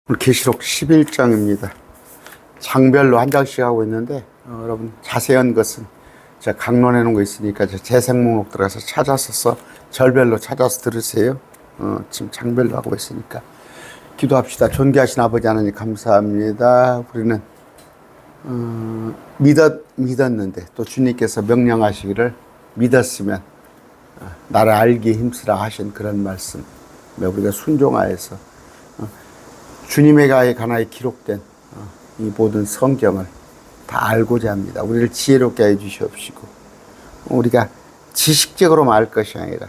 오늘 계시록 11장입니다. 장별로 한 장씩 하고 있는데 여러분 자세한 것은 제가 강론해 놓은 거 있으니까 재생 목록 들어가서 찾아서 절별로 찾아서 들으세요. 지금 장별로 하고 있으니까 기도합시다. 존귀하신 아버지 하나님 감사합니다. 우리는 믿었는데 또 주님께서 명령하시기를 믿었으면 나를 알기에 힘쓰라 하신 그런 말씀 우리가 순종하여서 주님의 관하에 기록된 이 모든 성경을 다 알고자 합니다. 우리를 지혜롭게 해 주시옵시고 우리가 지식적으로만 알 것이 아니라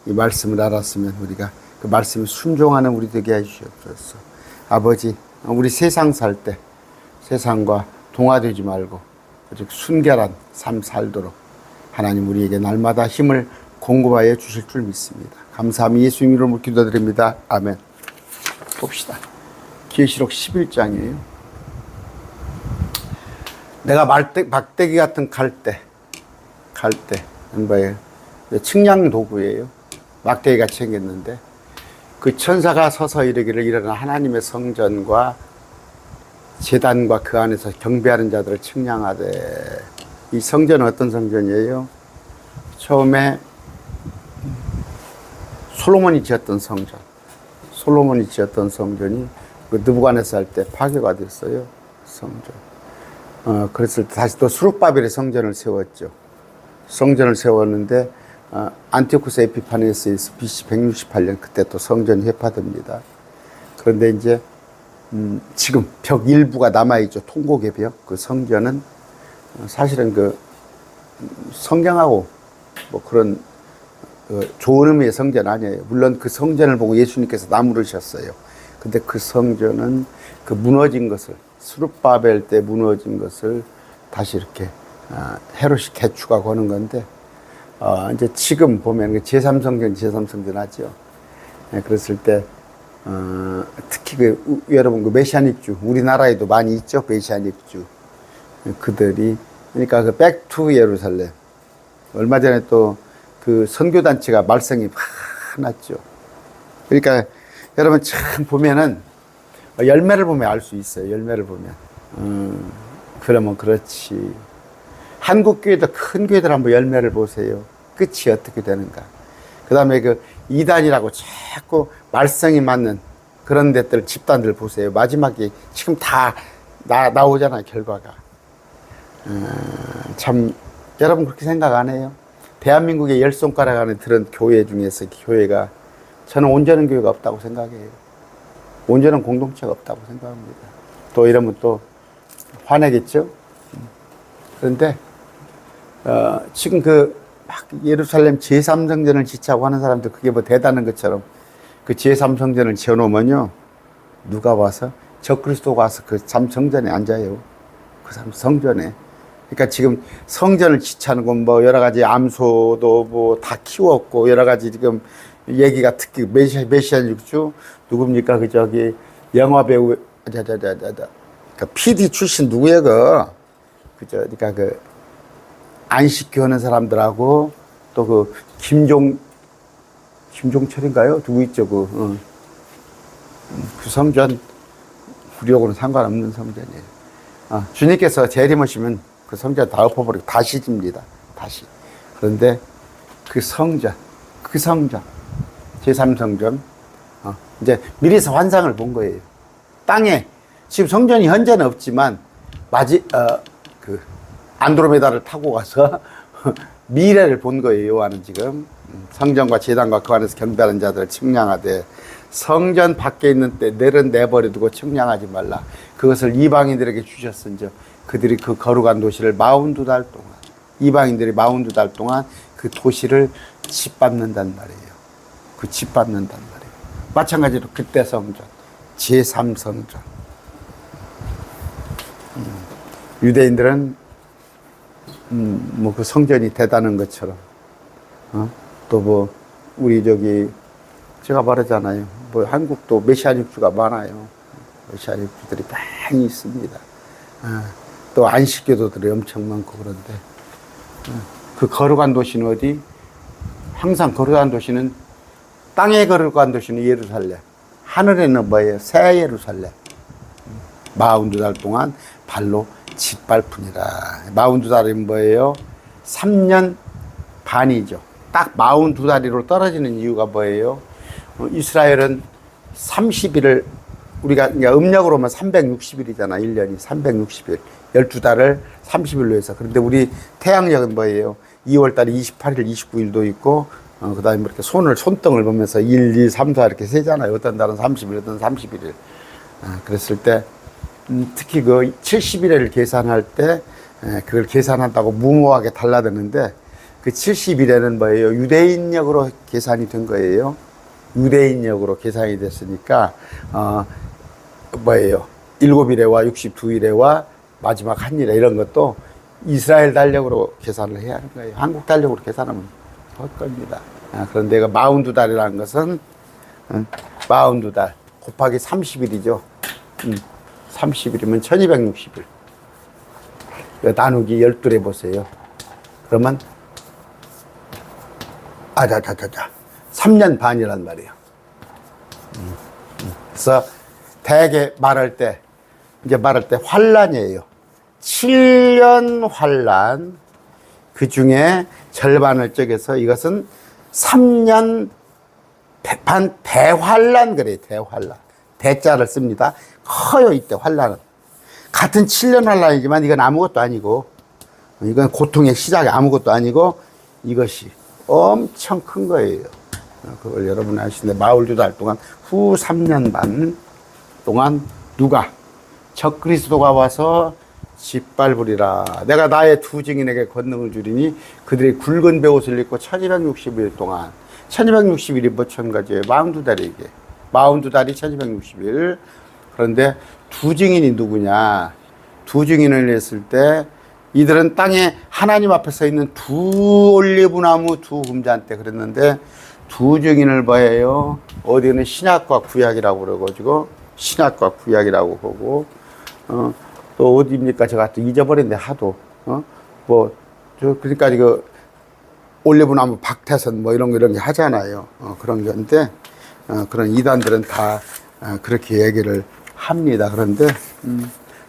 이 말씀을 알았으면 우리가 그 말씀에 순종하는 우리 되게 해 주시옵소서. 아버지, 우리 세상 살 때 세상과 동화되지 말고 오직 순결한 삶 살도록 하나님 우리에게 날마다 힘을 공급하여 주실 줄 믿습니다. 감사함이 예수님 이름으로 기도드립니다. 아멘. 봅시다. 계시록 11장이에요. 내가 막대기 같은 갈대 뭐예요? 측량 도구예요. 막대기 같이 생겼는데 그 천사가 서서 이르기를 일어나 하나님의 성전과 제단과 그 안에서 경배하는 자들을 측량하되. 이 성전은 어떤 성전이에요? 처음에 솔로몬이 지었던 성전이 그 느부갓네살 때 파괴가 됐어요. 성전. 그랬을 때 다시 또 스룹바벨의 성전을 세웠죠. 성전을 세웠는데 안티오쿠스 에피파네스에서 BC 168년 그때 또 성전이 회파됩니다. 그런데 이제 지금 벽 일부가 남아있죠. 통곡의 벽. 그 성전은 사실은 그 성경하고 뭐 그런 좋은 의미의 성전 아니에요. 물론 그 성전을 보고 예수님께서 나무르셨어요. 근데 그 성전은 그 무너진 것을, 스룹바벨 때 무너진 것을 다시 이렇게 헤롯이 개축하고 하는 건데, 이제 지금 보면 제3성전 하죠. 그랬을 때, 특히 여러분 그 메시아닉주, 우리나라에도 많이 있죠. 메시아닉주. 그들이, 그러니까 그 백투 예루살렘. 얼마 전에 또 그 선교단체가 말썽이 많았죠. 그러니까 여러분 참 보면은 열매를 보면 알 수 있어요. 열매를 보면. 그러면 그렇지. 한국 교회도 큰 교회들 한번 열매를 보세요. 끝이 어떻게 되는가. 그 다음에 그 이단이라고 자꾸 말썽이 맞는 그런 데들 집단들 보세요. 마지막에 지금 다 나오잖아요. 결과가. 참 여러분 그렇게 생각 안 해요? 대한민국의 10손가락 안에 들은 교회 중에서 교회가 저는 온전한 교회가 없다고 생각해요. 온전한 공동체가 없다고 생각합니다. 또 이러면 또 화내겠죠? 그런데 지금 막 예루살렘 제3성전을 짓자고 하는 사람들 그게 뭐 대단한 것처럼 그 제3성전을 지어놓으면요 누가 와서 적그리스도가 와서 그 3성전에 앉아요. 그 3성전에. 그러니까 지금 성전을 지차는 건 뭐 여러 가지 암소도 뭐 다 키웠고 여러 가지 지금 얘기가 특히 메시아닉주 누굽니까? 그 저기 영화 배우 그 PD 출신 누구야 그러니까 그 안식교 하는 사람들하고 또 그 김종철인가요? 누구 있죠? 그 성전 우리하고는 상관없는 성전이에요. 주님께서 재림하시면 그 성전 다 엎어버리고 다시 집니다. 다시. 그런데 그 성전 제3성전 이제 미리서 환상을 본 거예요. 땅에 지금 성전이 현재는 없지만 그 안드로메다를 타고 가서 미래를 본 거예요. 요한은 지금 성전과 제단과 그 안에서 경배하는 자들을 측량하되 성전 밖에 있는 때 넬은 내버려 두고 측량하지 말라. 그것을 이방인들에게 주셨은즉 그들이 그 거룩한 도시를 42달 동안 이방인들이 42달 동안 그 도시를 짓밟는단 말이에요. 짓밟는단 말이에요. 마찬가지로 그때 성전, 제3성전. 유대인들은 뭐 그 성전이 대단한 것처럼 또 뭐 우리 제가 말하잖아요. 뭐 한국도 메시아닉주가 많아요. 메시아닉주들이 많이 있습니다. 또 안식교도들이 엄청 많고 그런데 그 거룩한 도시는 어디? 항상 거룩한 도시는 땅의 거룩한 도시는 예루살렘, 하늘에는 뭐예요? 새 예루살렘. 42달 동안 발로 짓밟으니라. 42달이 뭐예요? 3년 반이죠. 딱 42다리로 떨어지는 이유가 뭐예요? 이스라엘은 30일을 우리가 음력으로 하면 360일이잖아. 1년이 360일. 12달을 30일로 해서. 그런데 우리 태양력은 뭐예요? 2월달에 28일, 29일도 있고, 그 다음에 이렇게 손등을 보면서 1, 2, 3, 4 이렇게 세잖아요. 어떤 달은 30일, 어떤 31일. 그랬을 때, 특히 그 70일을 계산할 때, 그걸 계산한다고 무모하게 달라드는데, 그 70일에는 뭐예요? 유대인력으로 계산이 된 거예요. 유대인력으로 계산이 됐으니까, 뭐예요? 7일에와 62일에와 마지막 한 일에 이런 것도 이스라엘 달력으로 계산을 해야 하는 거예요. 한국 달력으로 계산하면 될 겁니다. 그런데 그 42달이라는 것은 42달 곱하기 30일이죠. 30일이면 1260일. 나누기 12에 보세요. 그러면 3년 반이란 말이에요. 그래서 대개 말할 때 환란이에요. 7년 환란. 그 중에 절반을 쪼개서 이것은 3년 반 대환란 그래요. 대환란. 대자를 씁니다. 커요, 이때 환란은. 같은 7년 환란이지만 이건 아무것도 아니고, 이건 고통의 시작이 아무것도 아니고, 이것이 엄청 큰 거예요. 그걸 여러분 아시는데, 42달 동안 후 3년 반 동안 누가 적그리스도가 와서 짓밟으리라. 내가 나의 두 증인에게 권능을 주리니 그들이 굵은 베옷을 입고 1260일 동안 1260일이 뭐천 가지예요? 42달이게 42달이 1260일. 그런데 두 증인이 누구냐? 두 증인을 했을 때 이들은 땅에 하나님 앞에 서 있는 두 올리브나무 두 금자한테 그랬는데 두 증인을 뭐예요? 어디는 신약과 구약이라고 그래가지고 신약과 구약이라고 보고 또 어디입니까? 제가 또 잊어버렸는데 하도 그러니까 이거 올리브나무 박태선 뭐 이런 게 하잖아요. 그런 건데 그런 이단들은 다 그렇게 얘기를 합니다. 그런데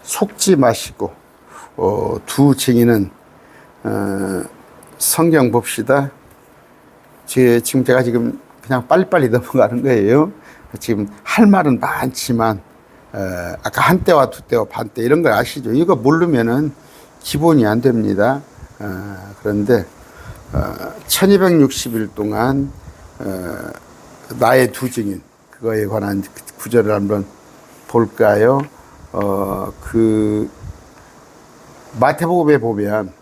속지 마시고 두 증인은 성경 봅시다. 지금 제가 지금 그냥 빨리빨리 넘어가는 거예요. 지금 할 말은 많지만 아까 한때와 두때와 반때 이런 걸 아시죠? 이거 모르면은 기본이 안 됩니다. 그런데 1260일 동안 나의 두 증인 그거에 관한 구절을 한번 볼까요? 그 마태복음에 보면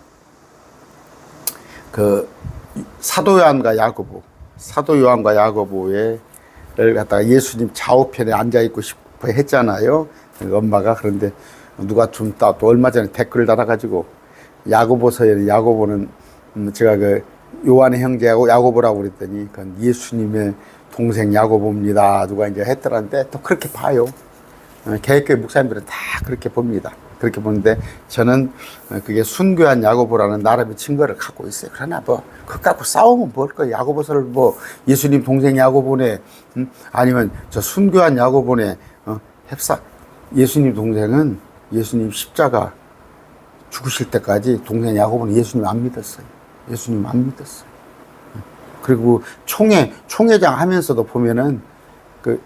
그 사도 요한과 야고보를 갖다가 예수님 좌우편에 앉아 있고 싶어 했잖아요. 엄마가. 그런데 누가 좀 또 얼마 전에 댓글 달아가지고 야고보서에는 야고보는 제가 그 요한의 형제하고 야고보라고 그랬더니 그건 예수님의 동생 야고보입니다. 누가 이제 했더란데 또 그렇게 봐요. 개혁교회 목사님들은 다 그렇게 봅니다. 그렇게 보는데 저는 그게 순교한 야고보라는 나름의 증거를 갖고 있어요. 그러나 뭐 그거 갖고 싸우면 뭘 거예요. 야고보서를 뭐 예수님 동생 야고보네 아니면 저 순교한 야고보네 예수님 동생은 예수님 십자가 죽으실 때까지 동생 야고보는 예수님 안 믿었어요. 예수님 안 믿었어요. 그리고 총회장 하면서도 보면은 그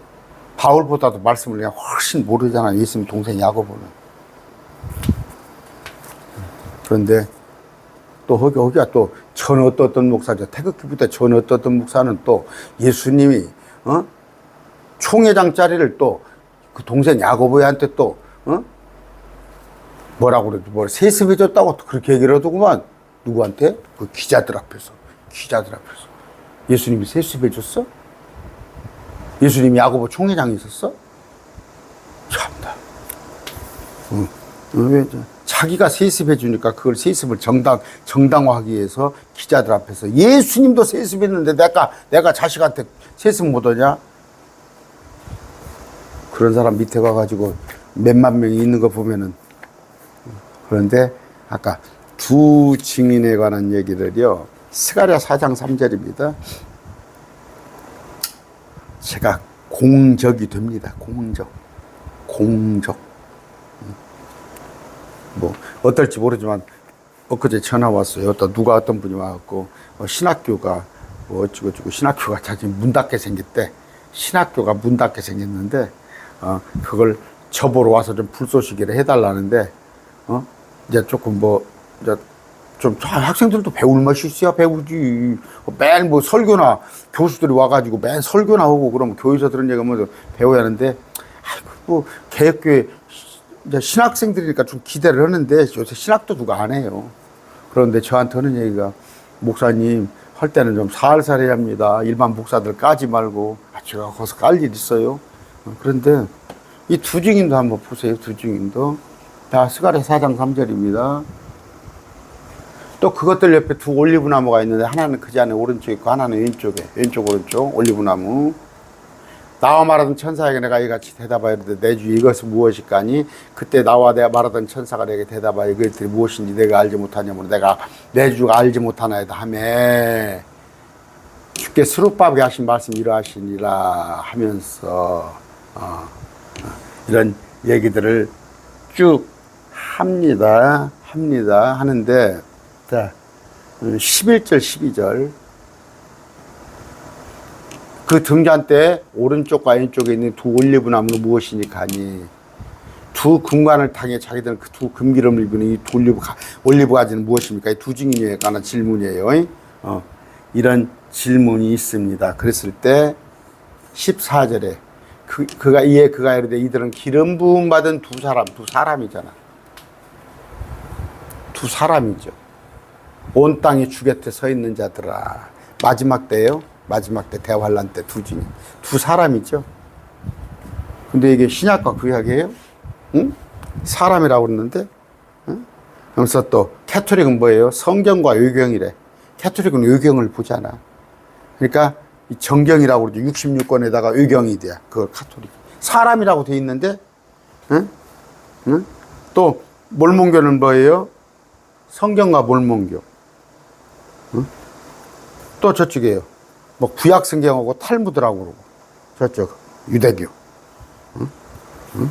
바울보다도 말씀을 그냥 훨씬 모르잖아요. 예수님 동생 야고보는. 그런데 또 거기가 또 전 어떤 목사죠. 태극기부터 전 어떤 목사는 또 예수님이 총회장 자리를 또 그 동생 야고보한테 또 뭐라고 그래도 뭐 세습해줬다고 또 그렇게 얘기를 하더구만. 누구한테? 그 기자들 앞에서. 예수님이 세습해줬어? 예수님이 야고보 총회장이 있었어? 참다. 왜 자기가 세습해주니까 그걸 세습을 정당화하기 위해서 기자들 앞에서 예수님도 세습했는데 내가 자식한테 세습 못하냐? 그런 사람 밑에 가가지고 몇만 명이 있는 거 보면은. 그런데 아까 두 증인에 관한 얘기를요, 스가랴 4장 3절입니다. 제가 공적이 됩니다. 공적. 뭐 어떨지 모르지만 엊그제 전화 왔어요. 어떤 분이 와갖고 신학교가 뭐 어쩌고저쩌고 신학교가 자기 문 닫게 생겼대. 신학교가 문 닫게 생겼는데 그걸 저보러 와서 좀 불쏘시개를 해달라는데 이제 조금 뭐 이제 좀 학생들도 배울 맛이 있어야 배우지. 매일 뭐 설교나 교수들이 와가지고 매일 설교나 하고 그러면 교회에서 들은 얘기하면 배워야 하는데 아이고 뭐 개혁교회 이제 신학생들이니까 좀 기대를 하는데 요새 신학도 누가 안 해요. 그런데 저한테 하는 얘기가 목사님 할 때는 좀 살살 해야 합니다. 일반 목사들 까지 말고 제가 거기서 깔 일 있어요. 그런데 이 두 증인도 한번 보세요. 두 증인도 다 스가랴 4장 3절입니다. 또 그것들 옆에 두 올리브나무가 있는데 하나는 그 안에 오른쪽에 있고 하나는 왼쪽 오른쪽 올리브나무. 나와 말하던 천사에게 내가 이같이 대답하여 이르되 내 주 이것은 무엇일까니 그때 나와 내가 말하던 천사가 내게 대답하여 이것들이 무엇인지 내가 알지 못하냐면 내가 내 주가 알지 못하나이다 하매 주께 스룹바벨 하신 말씀 이러하시니라 하면서 이런 얘기들을 쭉 합니다 하는데 자 11절 12절 그 등잔 때 오른쪽과 왼쪽에 있는 두 올리브나무는 무엇이니까니 두 금관을 당해 자기들은 그 두 금기름을 입은 이 두 올리브 가지는 무엇입니까? 이 두 증인에 관한 질문이에요. 이런 질문이 있습니다. 그랬을 때 14절에 그가 이르되 이들은 기름 부음 받은 두 사람이잖아. 두 사람이죠. 온 땅이 주 곁에 서 있는 자들아. 마지막 때예요. 마지막 때 대환란 때 두 사람이죠. 근데 이게 신약과 구약이에요? 응? 사람이라고 그러는데, 응? 그래서 또 캐토릭은 뭐예요? 성경과 의경이래. 캐토릭은 의경을 보잖아. 그러니까 이 정경이라고 그러죠. 66권에다가 의경이 돼. 그걸 카톨릭. 사람이라고 돼 있는데, 응? 응? 또 몰몬교는 뭐예요? 성경과 몰몬교. 응? 또 저쪽이에요. 뭐 구약 성경하고 탈무드라고 그러고 저쪽 유대교. 응? 응?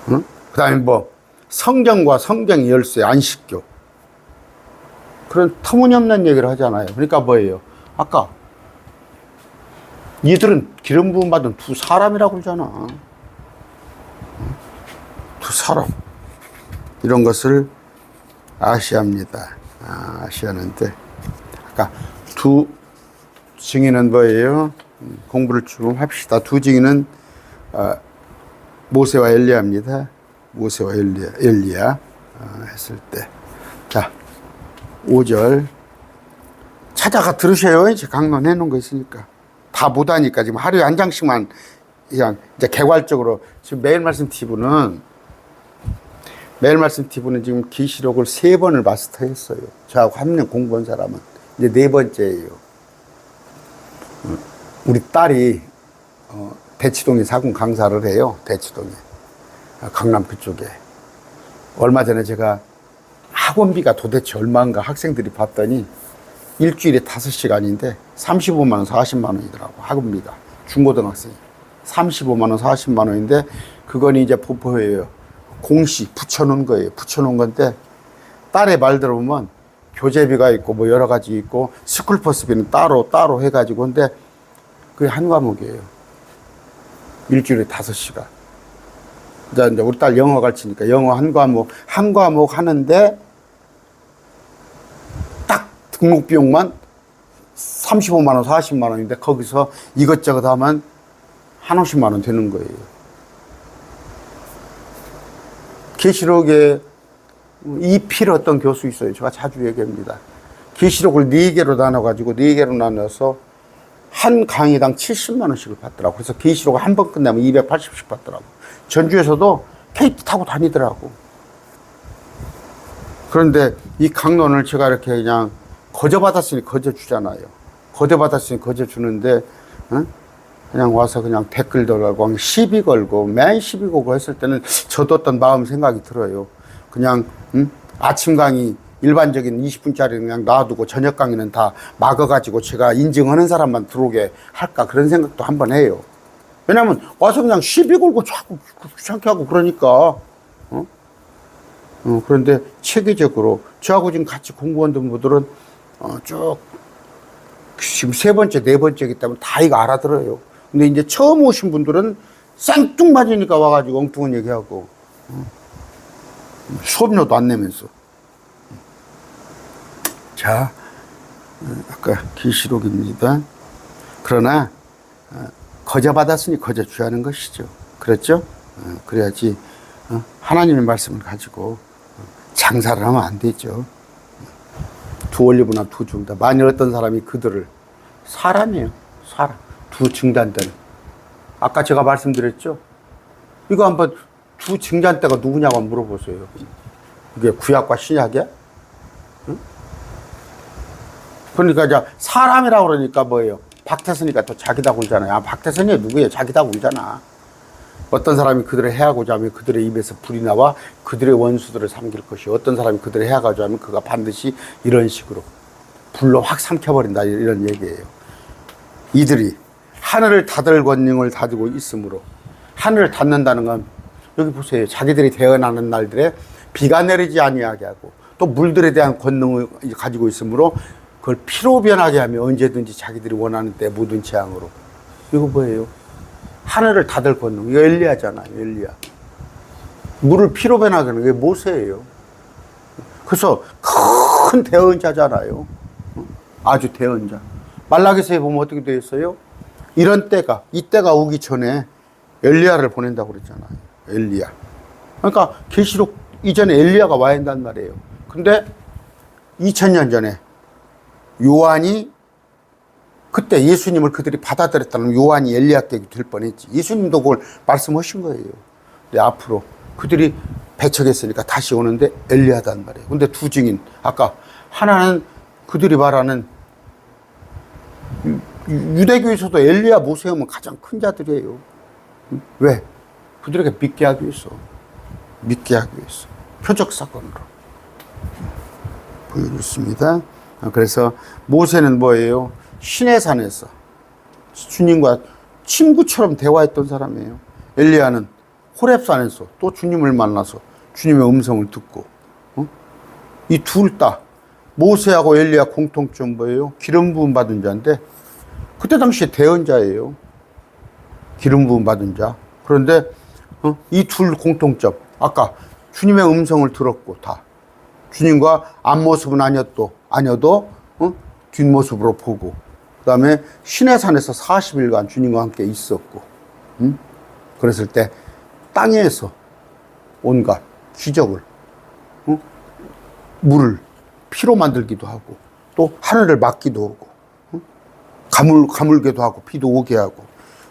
응? 그다음에 뭐 성경과 성경 열쇠 안식교. 그런 터무니없는 얘기를 하잖아요. 그러니까 뭐예요? 아까 이들은 기름 부음 받은 두 사람이라고 그러잖아. 두 사람. 이런 것을 아시아입니다. 아시아는데 아까 두 증인은 뭐예요? 공부를 좀 합시다. 두 증인은 모세와 엘리야입니다. 모세와 엘리야 했을 때. 자, 5절 찾아가 들으셔요. 이제 강론해 놓은 거 있으니까. 다 못하니까 지금 하루에 한 장씩만 그냥 이제 개괄적으로 지금 매일 말씀 TV는 지금 계시록을 3번을 마스터했어요. 저하고 한 명 공부한 사람은 이제 4번째예요. 우리 딸이 대치동에 사군 강사를 해요. 대치동에 강남 그쪽에. 얼마 전에 제가 학원비가 도대체 얼마인가 학생들이 봤더니 일주일에 5시간인데 35만 원, 40만 원이더라고. 학원비가 중고등학생이 35만 원, 40만 원인데 그건 이제 보포예요. 공시 붙여놓은 거예요. 붙여놓은 건데 딸의 말 들어보면 교재비가 있고 뭐 여러 가지 있고 스쿨버스비는 따로 해가지고 근데 그게 한 과목이에요. 일주일에 5시간. 이제 우리 딸 영어 가르치니까 영어 한 과목 하는데 딱 등록 비용만 35만 원, 40만 원인데 거기서 이것저것 하면 한 50만 원 되는 거예요. 계시록에 이필 어떤 교수 있어요. 제가 자주 얘기합니다. 계시록을 4개로 나눠가지고 4개로 나눠서 한 강의당 70만 원씩을 받더라고. 그래서 계시록을 한 번 끝나면 280씩 받더라고. 전주에서도 KT 타고 다니더라고. 그런데 이 강론을 제가 이렇게 그냥 거저받았으니 거저주잖아요. 거저받았으니 거저주는데 그냥 와서 그냥 댓글도 걸고 시비 걸고 맨 시비 걸고 했을 때는 저도 어떤 마음 생각이 들어요. 그냥 아침 강의 일반적인 20분짜리는 그냥 놔두고 저녁 강의는 다 막아가지고 제가 인증하는 사람만 들어오게 할까 그런 생각도 한번 해요. 왜냐면 와서 그냥 시비 걸고 자꾸 귀찮게 하고 그러니까. 그런데 체계적으로 저하고 지금 같이 공부하는 분들은 쭉 지금 세 번째, 네 번째이기 때문에 다 이거 알아들어요. 근데 이제 처음 오신 분들은 생뚱맞으니까 와가지고 엉뚱한 얘기하고 수업료도 안 내면서. 자, 아까 계시록입니다. 그러나 거저 받았으니 거저 주하는 것이죠. 그렇죠? 그래야지 하나님의 말씀을 가지고 장사를 하면 안 되죠. 두 올리브나 두 중단. 만일 어떤 사람이 그들을 사람이에요. 사람. 두 증단대는. 아까 제가 말씀드렸죠. 이거 한번 두 증단대가 누구냐고 물어보세요. 이게 구약과 신약이야? 응? 그러니까 이제 사람이라고 그러니까 뭐예요? 박태선이가 또 자기다 굴잖아요. 아, 박태선이 누구예요? 자기다 굴잖아. 어떤 사람이 그들을 해하고자 하면 그들의 입에서 불이 나와 그들의 원수들을 삼킬 것이요. 어떤 사람이 그들을 해하고자 하면 그가 반드시 이런 식으로 불로 확 삼켜버린다. 이런 얘기예요. 이들이 하늘을 닫을 권능을 가지고 있으므로 하늘을 닫는다는 건 여기 보세요. 자기들이 태어나는 날들에 비가 내리지 아니하게 하고 또 물들에 대한 권능을 가지고 있으므로 그걸 피로 변하게 하며 언제든지 자기들이 원하는 때 모든 재앙으로. 이거 뭐예요? 하늘을 닫을 권능. 이거 엘리야잖아요. 엘리야. 물을 피로 변하게 하는 게 모세예요. 그래서 큰 대언자잖아요. 아주 대언자. 말라기서에 보면 어떻게 되어 있어요? 이런 때가, 이 때가 오기 전에 엘리야를 보낸다고 그랬잖아요. 엘리야. 그러니까 계시록 이전에 엘리야가 와야 한단 말이에요. 근데 2000년 전에 요한이 그때 예수님을 그들이 받아들였다면 요한이 엘리야께 될 뻔했지. 예수님도 그걸 말씀하신 거예요. 근데 앞으로 그들이 배척했으니까 다시 오는데 엘리야단 말이에요. 근데 두 증인, 아까 하나는 그들이 말하는 유대교에서도 엘리야 모세하면 가장 큰 자들이에요. 왜? 그들에게 믿게 하기 위해서. 믿게 하기 위해서. 표적 사건으로 보여줬습니다. 그래서 모세는 뭐예요? 시내산에서 주님과 친구처럼 대화했던 사람이에요. 엘리야는 호렙산에서 또 주님을 만나서 주님의 음성을 듣고. 이 둘 다 모세하고 엘리야 공통점 뭐예요? 기름 부음 받은 자인데 그때 당시에 대언자예요. 기름 부음 받은 자. 그런데 이 둘 공통점. 아까 주님의 음성을 들었고 다. 주님과 앞모습은 아니어도 뒷모습으로 보고 그 다음에 시내산에서 40일간 주님과 함께 있었고 그랬을 때 땅에서 온갖 기적을 물을 피로 만들기도 하고 또 하늘을 막기도 하고 가물게도 하고 피도 오게 하고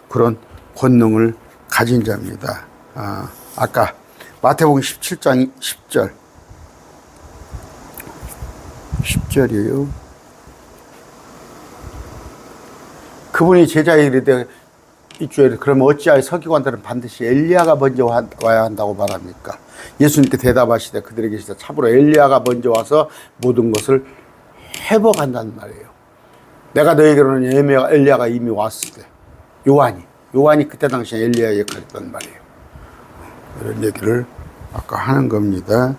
그런 권능을 가진 자입니다. 아까 마태복음 17장 10절이에요. 그분이 제자에게 이르되 이주에 그러면 어찌하여 서기관들은 반드시 엘리야가 먼저 와야 한다고 말합니까? 예수님께 대답하시되 그들에게 계시다. 참으로 엘리야가 먼저 와서 모든 것을 회복한다는 말이에요. 내가 너에게로는 엘리야가 이미 왔을 때 요한이 그때 당시에 엘리야의 역할을 했단 말이에요. 이런 얘기를 아까 하는 겁니다.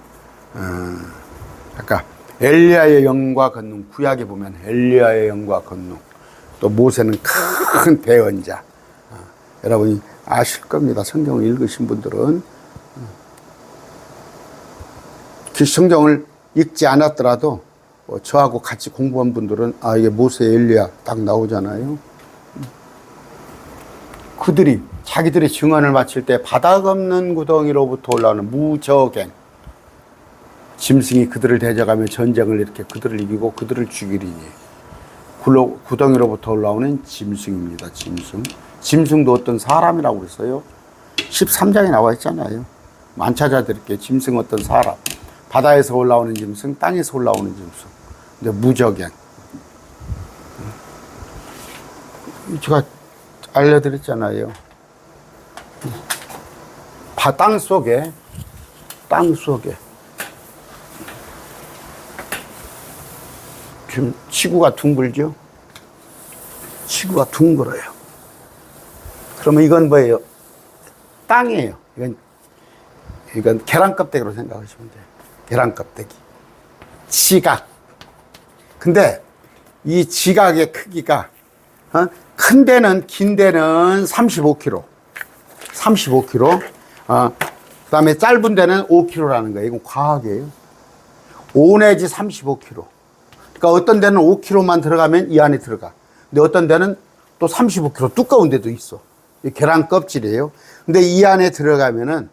아까 엘리야의 영과 권능, 구약에 보면 엘리야의 영과 권능, 또 모세는 큰 대언자. 여러분이 아실 겁니다. 성경을 읽으신 분들은. 그 성경을 읽지 않았더라도 저하고 같이 공부한 분들은 이게 모세, 엘리야 딱 나오잖아요. 그들이 자기들의 증언을 마칠 때 바닥 없는 구덩이로부터 올라오는 무저갱 짐승이 그들을 대적하며 전쟁을 일으켜 그들을 이기고 그들을 죽이리니 구덩이로부터 올라오는 짐승입니다. 짐승도 어떤 사람이라고 그랬어요. 13장에 나와 있잖아요. 만차자들께 짐승 어떤 사람, 바다에서 올라오는 짐승, 땅에서 올라오는 짐승. 근데 무저갱. 제가 알려드렸잖아요. 땅 속에 지금 지구가 둥글죠? 지구가 둥글어요. 그러면 이건 뭐예요? 땅이에요. 이건 계란 껍데기로 생각하시면 돼요. 계란 껍데기. 지각. 근데 이 지각의 크기가 큰 데는 긴 데는 35km. 35km. 그다음에 짧은 데는 5km라는 거예요. 이건 과학이에요. 5 내지 35km. 그러니까 어떤 데는 5km만 들어가면 이 안에 들어가. 근데 어떤 데는 또 35km 두꺼운 데도 있어. 이 계란 껍질이에요. 근데 이 안에 들어가면은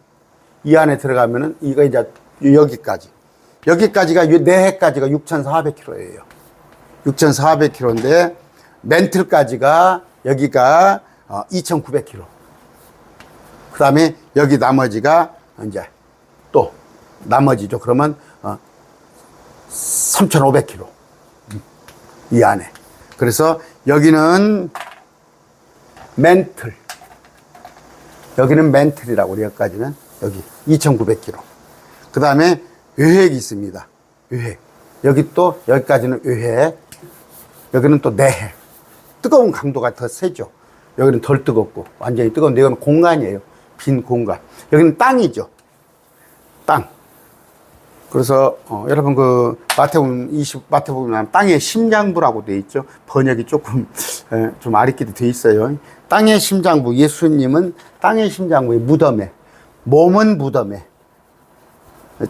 이거 이제 여기까지가 내해까지가 6,400km예요. 6,400km인데 멘틀까지가 여기가 2,900km. 그다음에 여기 나머지가 이제 또 나머지죠. 그러면 3,500km 이 안에. 그래서 여기는 멘틀. 여기는 멘틀이라고 우리 여기까지는 여기 2,900km. 그 다음에 외핵이 있습니다. 외핵. 여기 또 여기까지는 외핵. 여기는 또 내핵. 뜨거운 강도가 더 세죠. 여기는 덜 뜨겁고 완전히 뜨거운데 이건 공간이에요. 빈 공간. 여기는 땅이죠. 땅. 그래서 여러분 그 마태복음 땅의 심장부라고 돼 있죠. 번역이 조금 좀 아리끼리 돼 있어요. 땅의 심장부. 예수님은 땅의 심장부의 무덤에, 몸은 무덤에,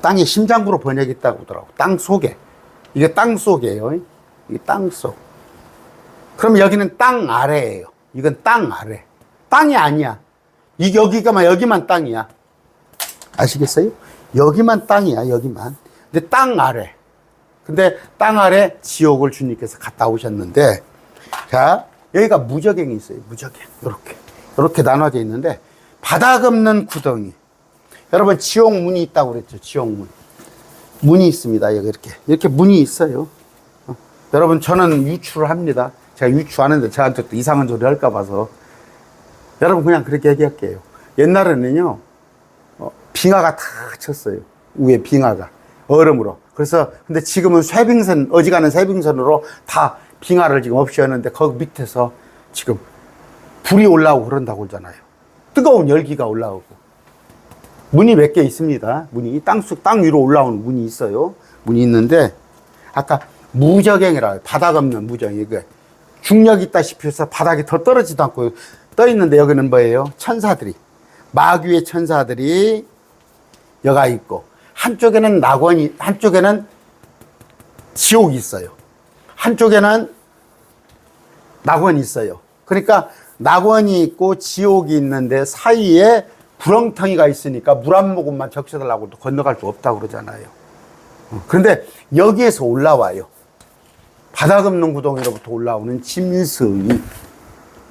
땅의 심장부로 번역했다고 하더라고. 땅 속에. 이게 땅 속이에요. 이게 땅 속. 그럼 여기는 땅 아래예요. 이건 땅 아래. 땅이 아니야. 여기만 땅이야. 아시겠어요? 여기만 땅이야, 여기만. 근데 땅 아래. 근데 땅 아래 지옥을 주님께서 갔다 오셨는데, 자, 여기가 무저갱이 있어요, 무저갱. 요렇게 나눠져 있는데, 바닥 없는 구덩이. 여러분, 지옥 문이 있다고 그랬죠, 지옥 문. 문이 있습니다, 여기 이렇게 문이 있어요. 여러분, 저는 유추를 합니다. 제가 유추하는데 저한테 또 이상한 소리 할까 봐서. 여러분, 그냥 그렇게 얘기할게요. 옛날에는요, 빙하가 다 쳤어요. 위에 빙하가. 얼음으로. 그래서, 근데 지금은 어지간한 쇠빙선으로 다 빙하를 지금 없애었는데, 거기 밑에서 지금 불이 올라오고 그런다고 그러잖아요. 뜨거운 열기가 올라오고. 문이 몇 개 있습니다. 문이. 땅 위로 올라오는 문이 있어요. 문이 있는데, 아까 무저갱이라고 해요. 바닥 없는 무저갱. 이게 중력이 있다시피 해서 바닥이 더 떨어지도 않고 떠 있는데, 여기는 뭐예요? 천사들이. 마귀의 천사들이 여가 있고, 한쪽에는 한쪽에는 지옥이 있어요. 한쪽에는 낙원이 있어요. 그러니까 낙원이 있고 지옥이 있는데 사이에 구렁텅이가 있으니까 물 한 모금만 적셔달라고 도 건너갈 수 없다고 그러잖아요. 그런데 여기에서 올라와요. 바닥 없는 구덩이로부터 올라오는 짐승이.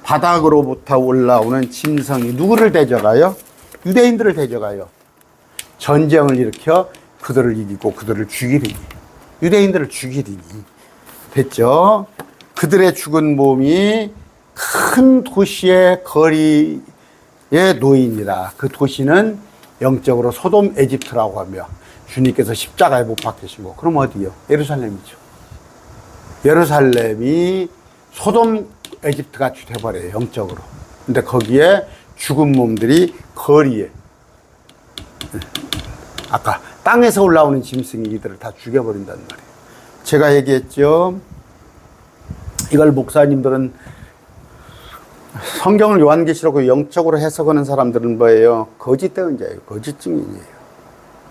바닥으로부터 올라오는 짐승이 누구를 데려가요? 유대인들을 데려가요. 전쟁을 일으켜 그들을 이기고 그들을 죽이리니. 유대인들을 죽이리니. 됐죠? 그들의 죽은 몸이 큰 도시의 거리에 놓이니라. 그 도시는 영적으로 소돔 에집트라고 하며 주님께서 십자가에 못 박히시고. 그럼 어디요? 예루살렘이죠. 예루살렘이 소돔 에집트가 돼버려요, 영적으로. 근데 거기에 죽은 몸들이 거리에, 아까 땅에서 올라오는 짐승이 이들을 다 죽여버린단 말이에요. 제가 얘기했죠. 이걸 목사님들은 성경을 요한계시록을 영적으로 해석하는 사람들은 뭐예요? 거짓 대언자예요. 거짓 증인이에요.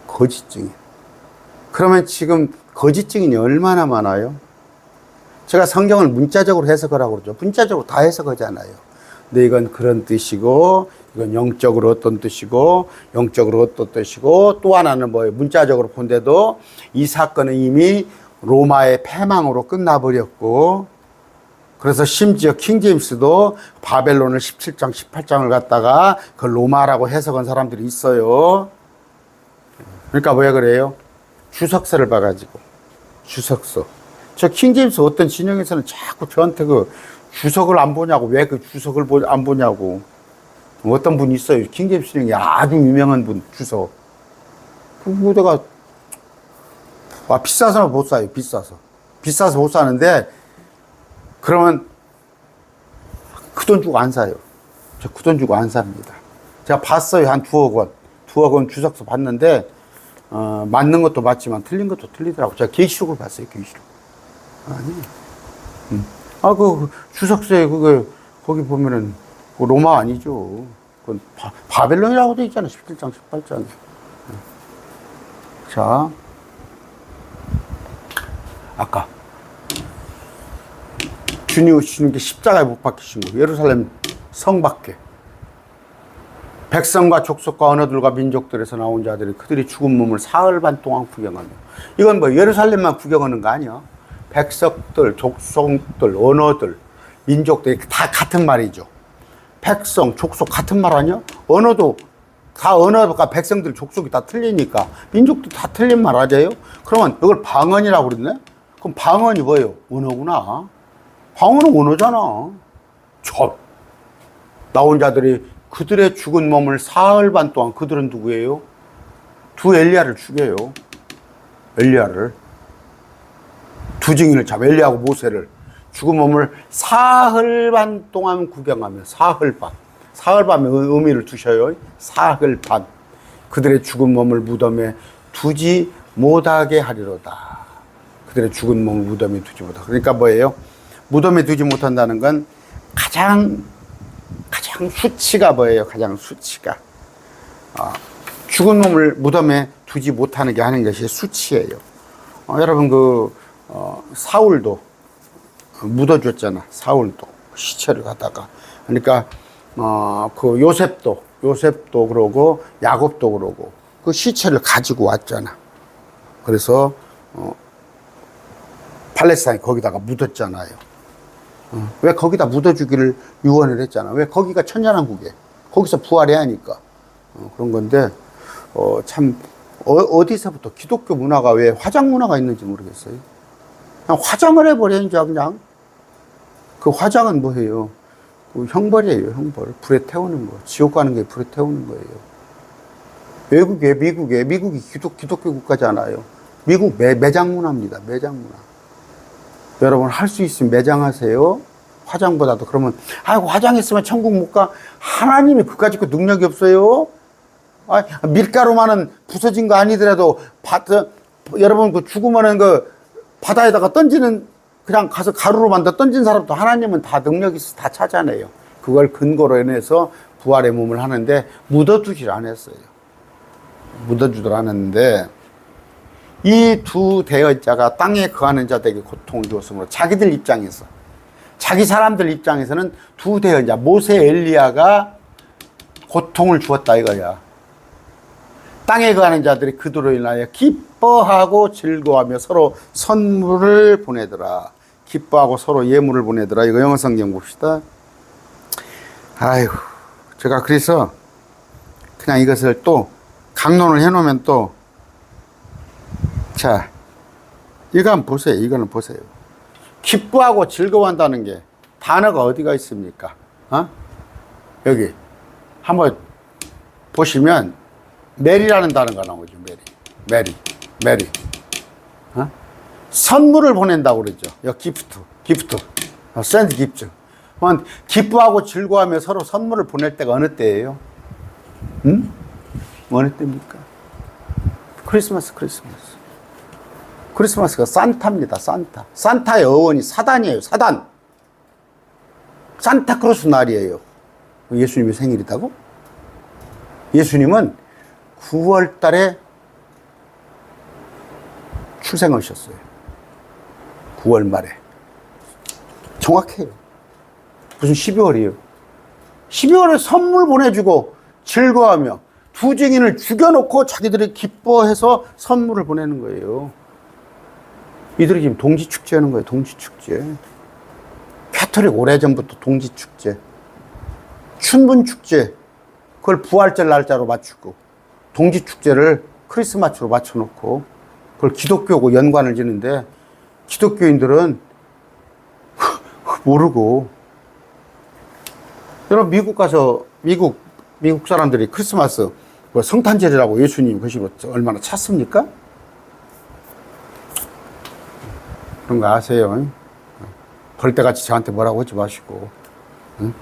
거짓 증인. 그러면 지금 거짓 증인이 얼마나 많아요? 제가 성경을 문자적으로 해석하라고 그러죠. 문자적으로 다 해석하잖아요. 근데 이건 그런 뜻이고, 이건 영적으로 어떤 뜻이고, 영적으로 어떤 뜻이고, 또 하나는 뭐예요? 문자적으로 본데도 이 사건은 이미 로마의 패망으로 끝나버렸고, 그래서 심지어 킹제임스도 바벨론을 17장, 18장을 갖다가 그 로마라고 해석한 사람들이 있어요. 그러니까 왜 그래요? 주석서를 봐가지고. 주석서. 저 킹제임스 어떤 진영에서는 자꾸 저한테 그 주석을 안 보냐고, 왜 그 주석을 안 보냐고. 어떤 분이 있어요. 킹제임스 진영이 아주 유명한 분, 주석. 그 내가, 비싸서 못 사요, 비싸서. 비싸서 못 사는데, 그러면 그 돈 주고 안 사요. 저 그 돈 주고 안 삽니다. 제가 봤어요. 한 2억 원. 2억 원 주석서 봤는데, 맞는 것도 맞지만 틀린 것도 틀리더라고. 제가 계시록을 봤어요. 계시록. 아니. 그 주석서에 거기 보면은 그 로마 아니죠. 그건 바벨론이라고 돼 있잖아. 17장, 18장에. 자. 아까. 주님 오시는 게 십자가에 못 박히신 거. 예루살렘 성 밖에. 백성과 족속과 언어들과 민족들에서 나온 자들이 그들이 죽은 몸을 사흘 반 동안 구경하며. 이건 뭐 예루살렘만 구경하는 거 아니야. 백성들, 족속들, 언어들, 민족들이 다 같은 말이죠. 백성, 족속 같은 말 아니야? 언어도 다 언어가 백성들, 족속이 다 틀리니까 민족도 다 틀린 말 하재요? 그러면 이걸 방언이라고 그랬네? 그럼 방언이 뭐예요? 언어구나. 방언은 언어잖아. 나온 자들이 그들의 죽은 몸을 사흘 반 동안, 그들은 누구예요? 두 엘리야를 죽여요. 엘리야를. 두 증인을 잡아, 엘리야하고 모세를. 죽은 몸을 사흘 반 동안 구경하며, 사흘 반. 사흘 반의 의미를 두셔요. 사흘 반. 그들의 죽은 몸을 무덤에 두지 못하게 하리로다. 그들의 죽은 몸을 무덤에 두지 못하게. 그러니까 뭐예요? 무덤에 두지 못한다는 건 가장 수치가 뭐예요? 가장 수치가. 죽은 몸을 무덤에 두지 못하는 게 하는 것이 수치예요. 여러분, 사울도 묻어줬잖아. 사울도. 시체를 갖다가. 그러니까, 요셉도 그러고, 야곱도 그러고, 그 시체를 가지고 왔잖아. 그래서, 팔레스타인 거기다가 묻었잖아요. 왜 거기다 묻어주기를 유언을 했잖아. 왜 거기가 천년왕국이에요. 거기서 부활해야 하니까. 그런 건데, 어디서부터 기독교 문화가 왜 화장 문화가 있는지 모르겠어요. 그냥 화장을 해버려, 이제 그냥. 그 화장은 뭐예요? 그 형벌이에요, 형벌. 불에 태우는 거. 지옥 가는 게 불에 태우는 거예요. 미국이 기독교 국가잖아요. 미국 매장 문화입니다, 매장 문화. 여러분, 할 수 있으면 매장하세요. 화장보다도. 그러면, 아이고, 화장했으면 천국 못 가. 하나님이 그까짓 거 능력이 없어요. 밀가루만은 부서진 거 아니더라도, 여러분, 죽으면은 바다에다가 던지는, 그냥 가서 가루로 만들어 던진 사람도 하나님은 다 능력이 있어서 다 찾아내요. 그걸 근거로 인해서 부활의 몸을 하는데, 묻어두질 않았어요. 묻어주질 않았는데, 이 두 대언자가 땅에 거하는 자들에게 고통을 주었으므로 자기들 입장에서, 자기 사람들 입장에서는 두 대언자 모세, 엘리야가 고통을 주었다 이거야. 땅에 거하는 자들이 그들로 인하여 기뻐하고 즐거워하며 서로 선물을 보내더라. 기뻐하고 서로 예물을 보내더라. 이거 영어 성경 봅시다. 아이고, 제가 그래서 그냥 이것을 또 강론을 해놓으면 또, 자, 이거 한번 보세요. 이거는 보세요. 기뻐하고 즐거워한다는 게 단어가 어디가 있습니까? 여기 한번 보시면 메리라는 단어가 나오죠. 메리. 선물을 보낸다고 그러죠. 여기 기프트. 샌드 기프트. 기뻐하고 즐거워하며 서로 선물을 보낼 때가 어느 때예요? 어느 때입니까? 크리스마스가 산타입니다. 산타의 어원이 사단이에요. 사단. 산타크로스 날이에요. 예수님의 생일이다고? 예수님은 9월 달에 출생하셨어요. 9월 말에. 정확해요. 무슨 12월이에요. 12월에 선물 보내주고 즐거워하며 두 증인을 죽여놓고 자기들이 기뻐해서 선물을 보내는 거예요. 이들이 지금 동지축제 하는 거예요. 동지축제. 캐톨릭 오래전부터 동지축제. 춘분축제. 그걸 부활절 날짜로 맞추고 동지축제를 크리스마스로 맞춰놓고 그걸 기독교하고 연관을 지는데 기독교인들은 모르고. 여러분, 미국 가서 미국 사람들이 크리스마스 성탄절이라고 예수님 그시고 얼마나 찾습니까? 그런 거 아세요? 벌떼같이 저한테 뭐라고 하지 마시고. 응?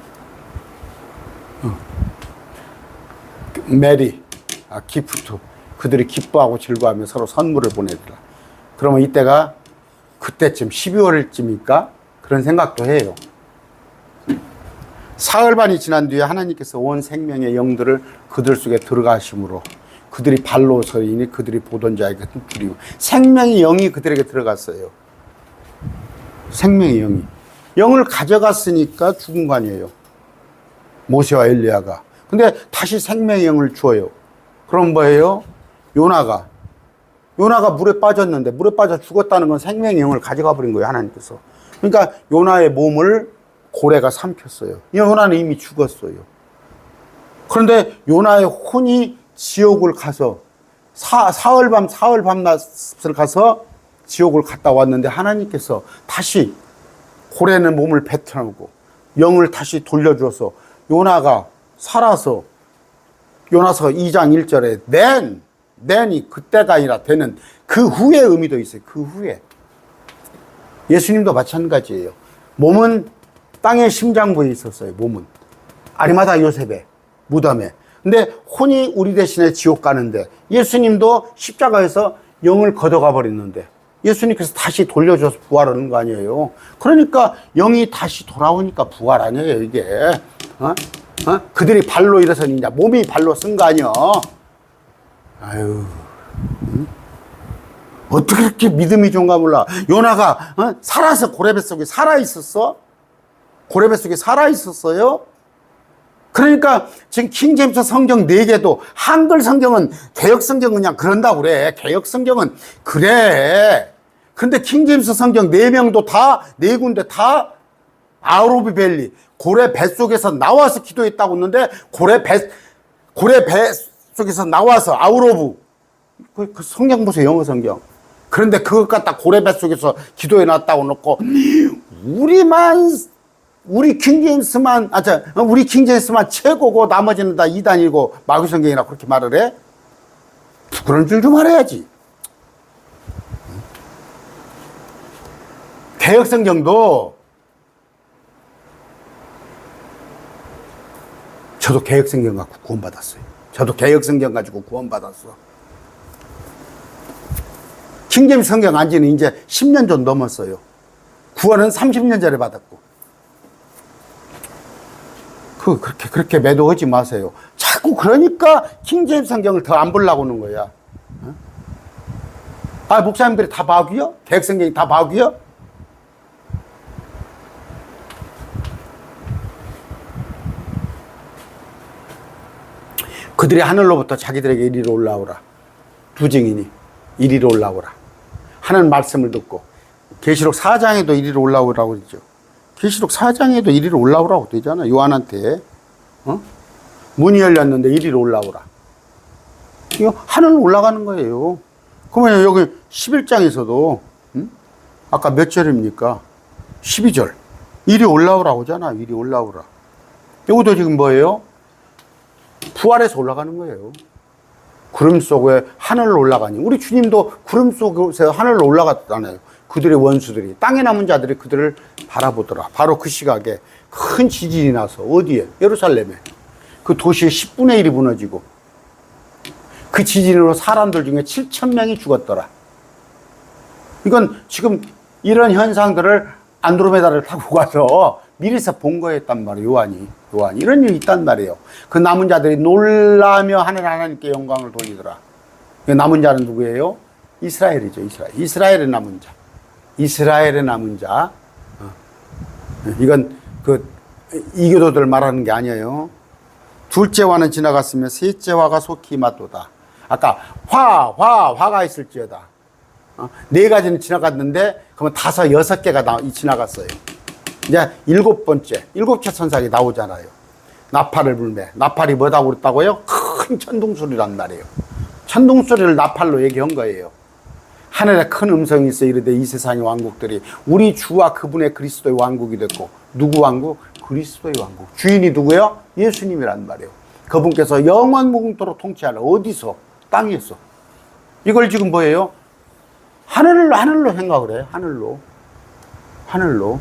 메리, 기프트. 그들이 기뻐하고 즐거워하며 서로 선물을 보내더라. 그러면 이때가 그때쯤 12월쯤일까? 그런 생각도 해요. 사흘반이 지난 뒤에 하나님께서 온 생명의 영들을 그들 속에 들어가심으로 그들이 발로 서리니 그들이 보던 자에게 흩뿌리고 생명의 영이 그들에게 들어갔어요. 생명의 영이. 영을 가져갔으니까 죽은 거 아니에요. 모세와 엘리야가. 근데 다시 생명의 영을 주어요. 그럼 뭐예요? 요나가 물에 빠졌는데 물에 빠져 죽었다는 건 생명의 영을 가져가 버린 거예요. 하나님께서. 그러니까 요나의 몸을 고래가 삼켰어요. 요나는 이미 죽었어요. 그런데 요나의 혼이 지옥을 가서 사흘 밤낮을 가서 지옥을 갔다 왔는데 하나님께서 다시 고래는 몸을 뱉어내고 영을 다시 돌려줘서 요나가 살아서 요나서 2장 1절에 then이 그때가 아니라 되는 그 후의 의미도 있어요. 그 후에. 예수님도 마찬가지예요. 몸은 땅의 심장부에 있었어요. 몸은. 아리마다 요셉의 무덤에. 근데 혼이 우리 대신에 지옥 가는데 예수님도 십자가에서 영을 걷어가 버렸는데 예수님께서 다시 돌려줘서 부활하는 거 아니에요. 그러니까 영이 다시 돌아오니까 부활 아니에요, 이게. 그들이 발로 일어서니 몸이 발로 쓴 거 아니야. 아유. 어떻게 그렇게 믿음이 좋은가 몰라. 요나가 살아서 고래뱃 속에 살아있었어? 고래뱃 속에 살아있었어요? 그러니까 지금 킹제임스 성경 4개도 한글 성경은 개역 성경은 그냥 그런다고 그래. 개역 성경은 그래. 근데 킹제임스 성경 4명도 다 4군데 다 아웃 오브 벨리 고래 뱃속에서 나와서 기도했다고 했는데 고래 뱃 속에서 나와서 아웃 오브 그 성경 보세요. 영어 성경. 그런데 그것 갖다 고래 뱃속에서 기도해 놨다고 놓고 우리 킹제임스만 최고고 나머지는 다 이단이고 마귀 성경이라 그렇게 말을 해? 그런 줄 좀 알아야지. 개역 성경도 저도 개역 성경 갖고 구원받았어요. 저도 개역 성경 가지고 구원받았어. 킹제임스 성경 안 지는 이제 10년 좀 넘었어요. 구원은 30년 전에 받았고. 그렇게 매도하지 마세요. 자꾸 그러니까 킹제임스 성경을 더 안 보려고 하는 거야. 목사님들이 다 마귀요? 개역 성경이 다 마귀요? 그들이 하늘로부터 자기들에게 이리로 올라오라. 두 증인이 이리로 올라오라. 하는 말씀을 듣고 계시록 4장에도 이리로 올라오라고 그러죠. 계시록 4장에도 이리로 올라오라고 되잖아. 요한한테. 문이 열렸는데 이리로 올라오라. 이거 하늘로 올라가는 거예요. 그러면 여기 11장에서도 아까 몇 절입니까? 12절. 이리 올라오라고 하잖아. 이리 올라오라. 이것도 지금 뭐예요? 부활해서 올라가는 거예요. 구름 속에 하늘로 올라가니. 우리 주님도 구름 속에서 하늘로 올라갔잖아요. 그들의 원수들이, 땅에 남은 자들이 그들을 바라보더라. 바로 그 시각에 큰 지진이 나서 어디에? 예루살렘에. 그 도시의 10분의 1이 무너지고 그 지진으로 사람들 중에 7,000명이 죽었더라. 이건 지금 이런 현상들을 안드로메다를 타고 가서 미리서 본 거였단 말이에요. 요한이 이런 일이 있단 말이에요. 그 남은 자들이 놀라며 하나님께 영광을 돌리더라. 그 남은 자는 누구예요? 이스라엘이죠. 이스라엘의 남은 자. 이스라엘의 남은 자. 이건 이교도들 말하는 게 아니에요. 둘째 화는 지나갔으며 셋째 화가 속히 임하도다. 아까 화가 있을지어다. 4가지는 지나갔는데 그러면 5, 6개가 지나갔어요. 이제 일곱째 천사가 나오잖아요. 나팔을 불매. 나팔이 뭐다고 그랬다고요? 큰 천둥소리란 말이에요. 천둥소리를 나팔로 얘기한 거예요. 하늘에 큰 음성이 있어 이르되 이 세상의 왕국들이 우리 주와 그분의 그리스도의 왕국이 됐고. 누구 왕국? 그리스도의 왕국. 주인이 누구요? 예수님이란 말이에요. 그분께서 영원 무궁토록 통치하는 어디서? 땅에서. 이걸 지금 뭐예요? 하늘로 생각을 해요. 하늘로. 하늘로.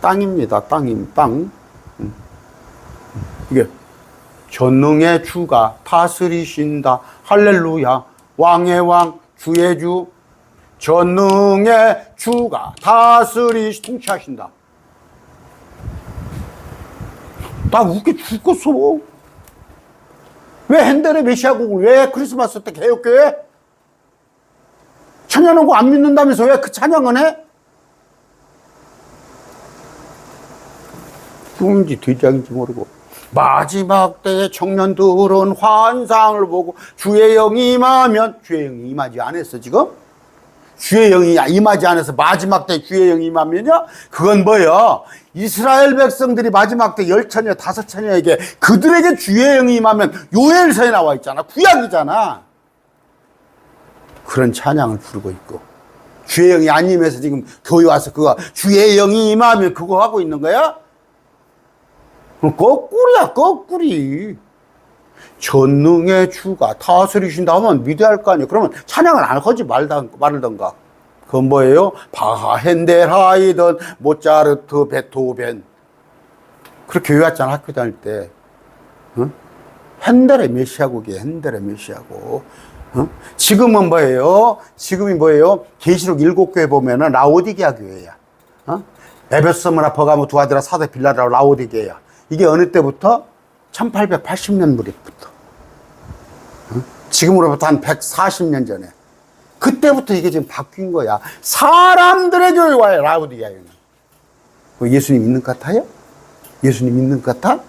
땅입니다. 땅. 이게 전능의 주가 다스리신다. 할렐루야. 왕의 왕, 주의 주. 전능의 주가 통치하신다. 나 웃겨 죽겠어. 왜 핸델의 메시아국을 왜 크리스마스 때 개혁교회? 찬양하고 안 믿는다면서 왜 그 찬양은 해? 누군지 뒷장인지 모르고. 마지막 때에 청년들은 환상을 보고 주의 영이 임하면, 주의 영이 임하지 않았어 지금? 주의 영이 임하지 않아서 마지막 때 주의 영이 임하면요? 그건 뭐예요? 이스라엘 백성들이 마지막 때 10처녀, 5처녀에게 그들에게 주의 영이 임하면 요엘서에 나와 있잖아. 구약이잖아. 그런 찬양을 부르고 있고, 주의 영이 안 임해서 지금 교회 와서 그거 주의 영이 임하면 그거 하고 있는 거야? 거꾸리야, 거꾸리. 전능의 주가 다스리신다 하면 믿어야 할 거 아니에요. 그러면 찬양을 안 하지 말던가. 그건 뭐예요? 바하, 핸델, 하이든, 모차르트, 베토벤. 그렇게 외웠잖아, 학교 다닐 때. 어? 핸델의 메시아국이에요, 핸델의 메시아국. 어? 지금은 뭐예요? 지금이 뭐예요? 계시록 7교회 보면은 라오디게아 교회야. 어? 에베소, 스무나, 버가모, 두아디라, 사데, 빌라라, 라오디게아. 이게 어느 때부터? 1880년 무렵부터. 지금으로부터 한 140년 전에. 그때부터 이게 지금 바뀐 거야. 사람들의 교회와의 라오디게아는. 예수님 있는 것 같아요? 예수님 있는 것 같아?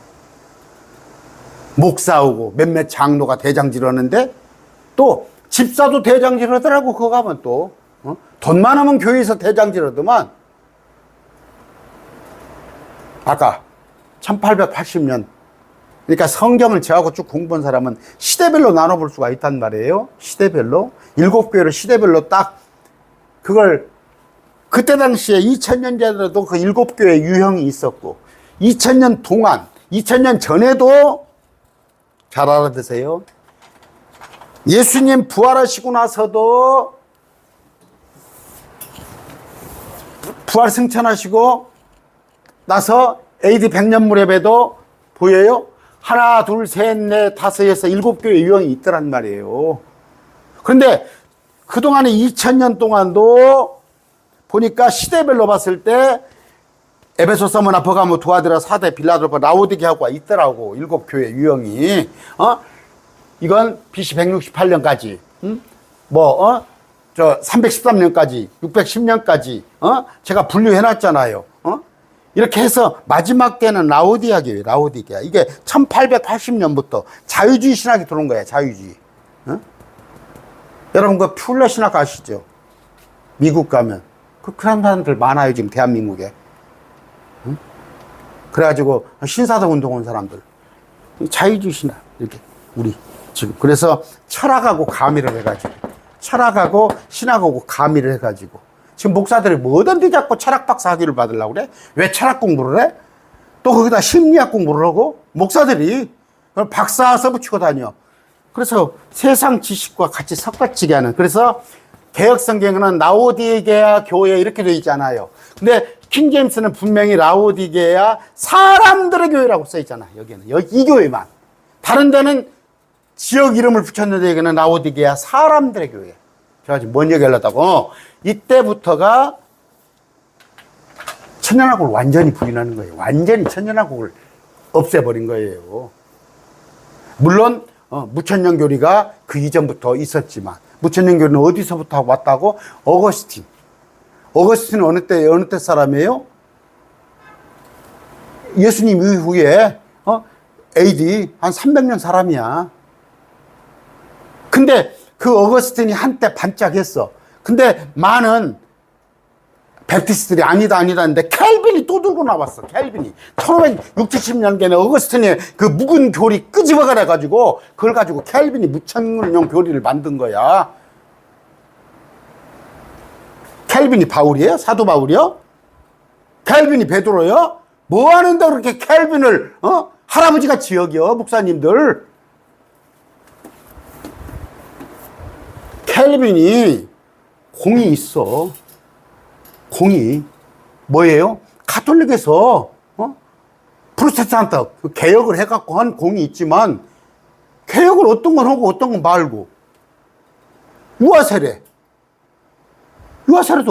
목사 오고 몇몇 장로가 대장질하는데 또 집사도 대장질하더라고. 그거 가면 또 돈 많으면 교회에서 대장질하더만. 아까 1880년. 그러니까 성경을 저하고 쭉 공부한 사람은 시대별로 나눠볼 수가 있단 말이에요. 시대별로. 7교회를 시대별로 딱 그걸 그때 당시에 2000년 전에도 그 7교회 유형이 있었고 2000년 동안 2000년 전에도 잘 알아두세요. 예수님 부활하시고 나서도 부활 승천하시고 나서 AD 100년 무렵에도 보여요? 하나, 둘, 셋, 넷, 다섯에서 7교회 유형이 있더란 말이에요. 그런데 그동안에 2000년 동안도 보니까 시대별로 봤을 때 에베소, 스무나, 버가모, 두아디라, 사데, 빌라델피아, 라오디게아가 있더라고. 7교회 유형이. 이건 BC 168년까지. 313년까지, 610년까지. 제가 분류해놨잖아요. 이렇게 해서 마지막 때는 라오디게아 교회, 라오디게아. 이게 1880년부터 자유주의 신학이 들어온 거야, 자유주의. 여러분, 그 퓰러 신학 아시죠? 미국 가면. 그런 사람들 많아요, 지금 대한민국에. 그래가지고 신사동 운동 온 사람들. 자유주의 신학, 이렇게. 우리 지금. 그래서 철학하고 가미를 해가지고. 철학하고 신학하고 가미를 해가지고. 지금 목사들이 뭐든지 자꾸 철학 박사 학위를 받으려고 그래? 왜 철학 공부를 해? 또 거기다 심리학 공부를 하고? 목사들이 박사 써붙이고 다녀. 그래서 세상 지식과 같이 섞어치게 하는. 그래서 개혁성경에는 라오디게아 교회 이렇게 되어 있잖아요. 근데 킹제임스는 분명히 라오디게아 사람들의 교회라고 써 있잖아. 여기는. 이 교회만. 다른 데는 지역 이름을 붙였는데 여기는 라오디게아 사람들의 교회. 제가 지금 뭔 얘기 하려다고. 이때부터가 천연왕국을 완전히 부인하는 거예요. 완전히 천연왕국을 없애버린 거예요. 물론 무천년 교리가 그 이전부터 있었지만 무천년 교리는 어디서부터 왔다고? 어거스틴. 어거스틴은 어느 때 사람이에요? 예수님 이후에 AD 한 300년 사람이야. 근데 그 어거스틴이 한때 반짝했어. 근데 많은 베프티스트들이 아니다 했는데 켈빈이 또 들고 나왔어. 켈빈이 1560, 70년경에 어거스틴의 그 묵은 교리 끄집어가려 가지고 그걸 가지고 켈빈이 무천년 교리를 만든 거야. 켈빈이 바울이에요? 사도 바울이요? 켈빈이 베드로요? 뭐 하는데 그렇게 켈빈을 할아버지같이 여겨 목사님들. 켈빈이 공이 있어. 공이. 뭐예요? 가톨릭에서 프로테스탄트 개혁을 해갖고 한 공이 있지만 개혁을 어떤 건 하고 어떤 건 말고 유아세례도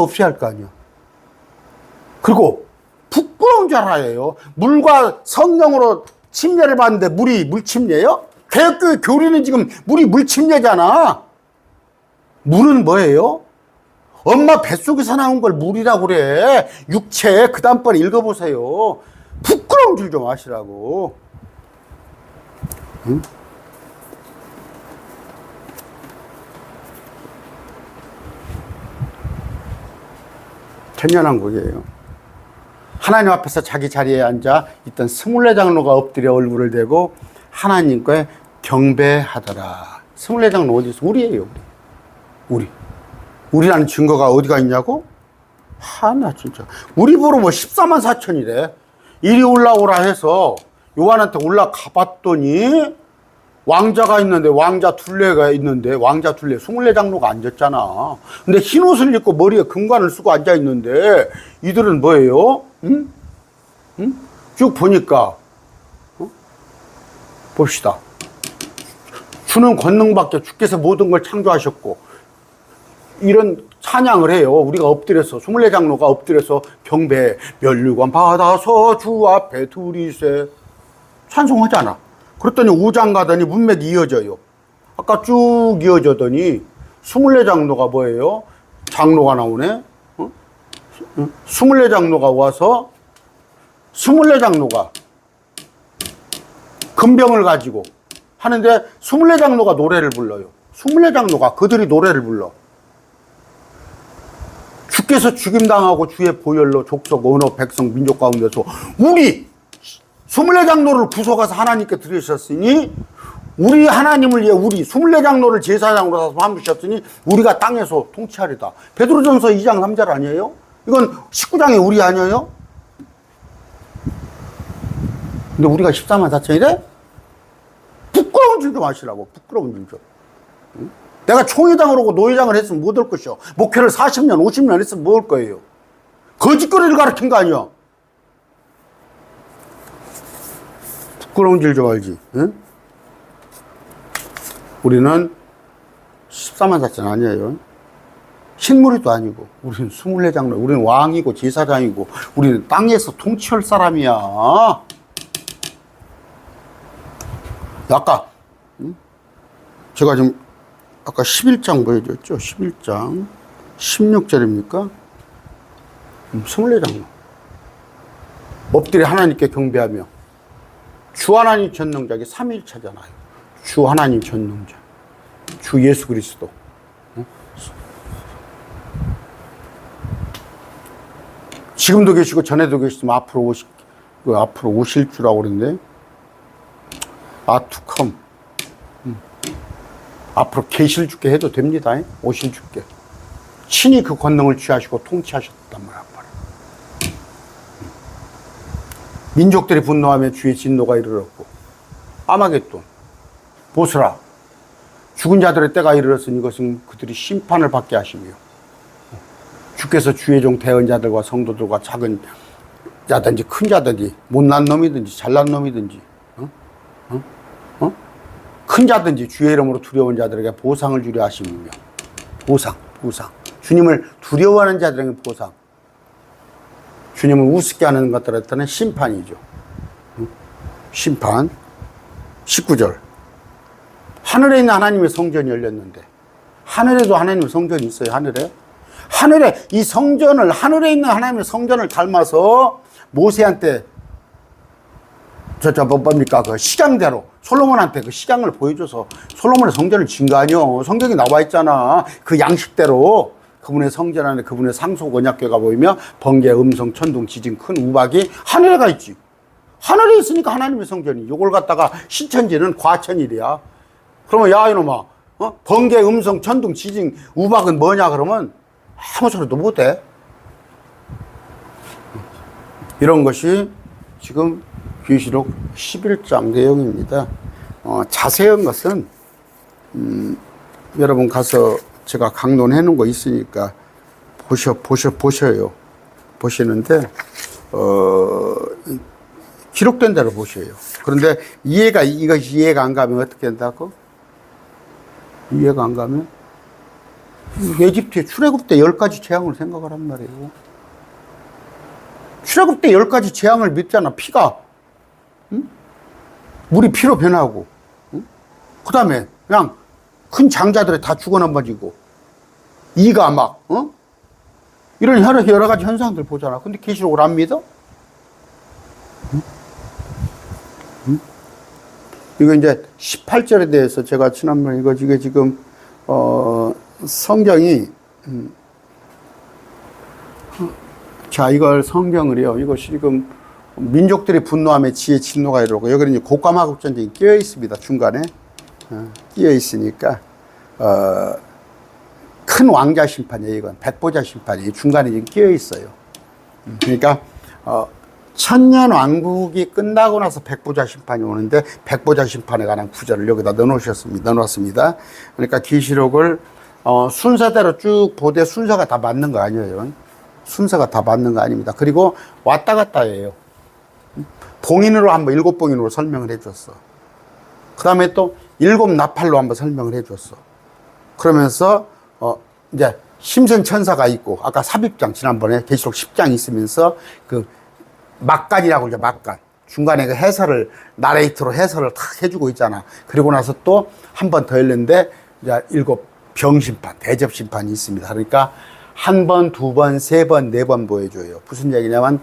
없이 할 거 아니야. 그리고 부끄러운 줄 알아요. 물과 성령으로 침례를 받는데 물이 물침례예요? 개혁교회 교리는 지금 물이 물침례잖아. 물은 뭐예요? 엄마 뱃속에서 나온 걸 물이라고 그래. 육체. 그 다음번에 읽어보세요. 부끄러운 줄 좀 아시라고. 응? 천년왕국이에요. 하나님 앞에서 자기 자리에 앉아 있던 24장로가 엎드려 얼굴을 대고 하나님께 경배하더라. 24장로 어디서? 우리예요. 우리라는 증거가 어디가 있냐고? 나 진짜. 우리 보러 뭐 14만 4천이래. 이리 올라오라 해서 요한한테 올라가 봤더니 왕자가 있는데, 왕자 둘레가 있는데, 왕자 둘레 24장로가 앉았잖아. 근데 흰 옷을 입고 머리에 금관을 쓰고 앉아 있는데, 이들은 뭐예요? 응? 쭉 보니까, 봅시다. 주는 권능밖에 주께서 모든 걸 창조하셨고, 이런 찬양을 해요. 우리가 엎드려서, 24장로가 엎드려서 경배, 면류관 받아서 주 앞에 두리세. 찬송하잖아. 그랬더니 5장 가더니 문맥이 이어져요. 아까 쭉 이어져더니 24장로가 뭐예요? 장로가 나오네? 24장로가 와서 24장로가 금병을 가지고 하는데 24장로가 노래를 불러요. 24장로가 그들이 노래를 불러. 주께서 죽임당하고 주의 보혈로 족속, 언어, 백성, 민족 가운데서 우리 24장로를 구속해서 하나님께 드리셨으니 우리 하나님을 위해 우리 24장로를 제사장으로 삼으셨으니 우리가 땅에서 통치하리다. 베드로전서 2장 3절 아니에요? 이건 19장의 우리 아니에요? 근데 우리가 14만 4천이래? 부끄러운 줄 좀 아시라고. 부끄러운 줄 좀. 응? 내가 총회장을 오고 노회장을 했으면 못 올 것이요. 목회를 40년 50년 했으면 뭐 올 거예요. 거짓거리를 가르친 거 아니야. 부끄러운 줄 좀 알지. 응? 우리는 14만 4천 아니에요. 신무리도 아니고 우리는 24장로, 우리는 왕이고 제사장이고 우리는 땅에서 통치할 사람이야. 아까 제가 지금 아까 11장 보여줬죠. 11장 16절입니까? 24장로 엎드려 하나님께 경배하며 주 하나님 전능자에게 3일차잖아요. 주 하나님 전능자, 주 예수 그리스도. 지금도 계시고 전에도 계시지만 앞으로 오실 주라고 그러는데 투컴. 앞으로 계실 주께 해도 됩니다. 오실 주께 친히 그 권능을 취하시고 통치하셨단 말이야. 민족들이 분노하며 주의 진노가 이르렀고 아마겟돈 보스라 죽은 자들의 때가 이르렀으니 이것은 그들이 심판을 받게 하시며 주께서 주의 종 대언 자들과 성도들과 작은 자든지 큰 자든지 못난 놈이든지 잘난 놈이든지 큰 자든지 주의 이름으로 두려운 자들에게 보상을 주려 하시며 보상 주님을 두려워하는 자들에게 보상, 주님을 우습게 하는 것들한테는 심판이죠. 심판. 19절 하늘에 있는 하나님의 성전이 열렸는데 하늘에도 하나님의 성전이 있어요. 하늘에 이 성전을 하늘에 있는 하나님의 성전을 닮아서 모세한테 뭡니까? 그 식양대로 솔로몬한테 그 식양을 보여줘서 솔로몬의 성전을 진 거 아니요. 성경에 나와 있잖아. 그 양식대로 그분의 성전 안에 그분의 상속 언약궤가 보이며 번개, 음성, 천둥, 지진, 큰 우박이 하늘에 가 있지. 하늘에 있으니까 하나님의 성전이. 요걸 갖다가 신천지는 과천일이야. 그러면 야 이놈아, 번개, 음성, 천둥, 지진, 우박은 뭐냐 그러면 아무 소리도 못해. 이런 것이 지금 계시록 11장 내용입니다. 자세한 것은 여러분 가서 제가 강론해 놓은 거 있으니까 보셔요. 보시는데, 기록된 대로 보셔요. 그런데 이것이 이해가 안 가면 어떻게 한다고? 이해가 안 가면? 에집트에 출애굽 때 10가지 재앙을 생각하란 말이에요. 출애굽 때 10가지 재앙을 믿잖아. 피가. 응? 물이 피로 변하고. 응? 그 다음에 그냥 큰 장자들이 다 죽어 넘어지고. 이가 막, 이런 여러 가지 현상들 보잖아. 근데 계시록을 안 믿어? 응? 응? 이거 이제 18절에 대해서 제가 지난번에 이게 지금, 성경이, 자, 이걸 성경을요. 이것이 지금 민족들이 분노함에 지혜 진노가 이르고 여기는 이제 곡과마국 전쟁이 끼어 있습니다. 중간에. 끼어 있으니까, 큰 왕자 심판이에요. 이건 백보자 심판이 중간에 지금 끼어 있어요. 그러니까, 천년 왕국이 끝나고 나서 백보자 심판이 오는데 백보자 심판에 관한 구절을 여기다 넣어놨습니다. 그러니까 계시록을 순서대로 쭉 보되 순서가 다 맞는 거 아니에요. 순서가 다 맞는 거 아닙니다. 그리고 왔다 갔다 해요. 봉인으로 한번 7봉인으로 설명을 해줬어. 그 다음에 또 7나팔로 한번 설명을 해줬어. 그러면서 이제 심선 천사가 있고 아까 삽입장 지난번에 계시록 10장 있으면서 그 막간이라고 그러죠. 막간. 중간에 그 해설을 나레이트로 해설을 탁 해주고 있잖아. 그리고 나서 또 한 번 더 했는데 이제 7 병심판, 대접심판이 있습니다. 그러니까 1번, 2번, 3번, 4번 보여줘요. 무슨 얘기냐면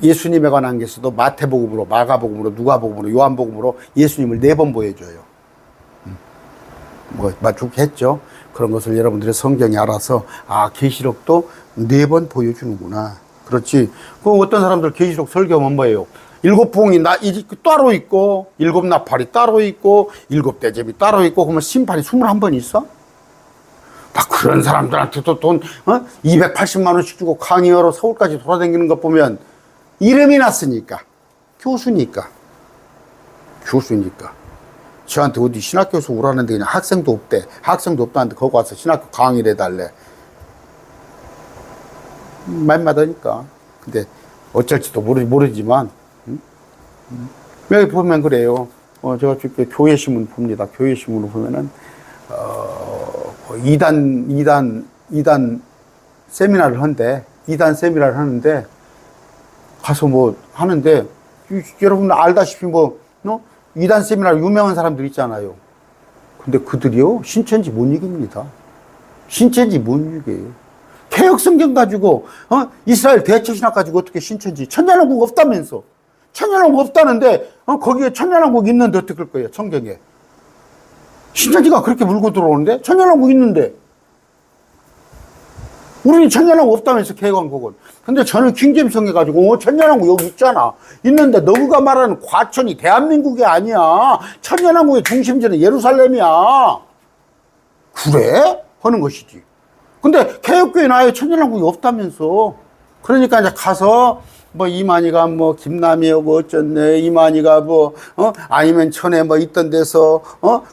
예수님에 관한 게서도 마태복음으로, 마가복음으로, 누가복음으로, 요한복음으로 예수님을 4번 보여줘요. 뭐 맞추겠죠. 그런 것을 여러분들의 성경이 알아서 계시록도 4번 보여주는구나. 그렇지. 그 어떤 사람들 계시록 설교하면 뭐예요? 7봉이 따로 있고 7나팔이 따로 있고 7대접이 따로 있고 그러면 심판이 21번 있어? 나 그런 사람들한테도 돈 280만 원씩 주고 강의하러 서울까지 돌아다니는 것 보면 이름이 났으니까 교수니까 저한테 어디 신학교에서 오라는데 그냥 학생도 없대. 학생도 없다는데 거기 와서 신학교 강의를 해달래. 말마다니까. 근데 어쩔지도 모르지만, 여기 보면 그래요. 제가 교회 신문 봅니다. 교회 신문을 보면은, 2단 세미나를 하는데, 가서 뭐 하는데, 여러분 알다시피 2단 세미나 유명한 사람들 있잖아요. 근데 그들이요, 신천지 못 이깁니다. 신천지 못 이겨요. 개혁성경 가지고, 이스라엘 대처신학 가지고 어떻게 신천지, 천년왕국 없다면서. 천년왕국 없다는데, 거기에 천년왕국 있는데 어떻게 할 거예요, 성경에. 신천지가 그렇게 물고 들어오는데, 천년왕국 있는데. 우리는 천년왕국 없다면서, 개혁왕국은. 근데 저는 킹제임스 해가지고, 천년왕국 여기 있잖아. 있는데, 너가 말하는 과천이 대한민국이 아니야. 천년왕국의 중심지는 예루살렘이야. 그래? 하는 것이지. 근데 개혁교회는 아예 천년왕국이 없다면서. 그러니까 이제 가서 뭐 이만희가 뭐 김남희하고 어쩌네, 이만희가 뭐 아니면 전에 뭐 있던 데서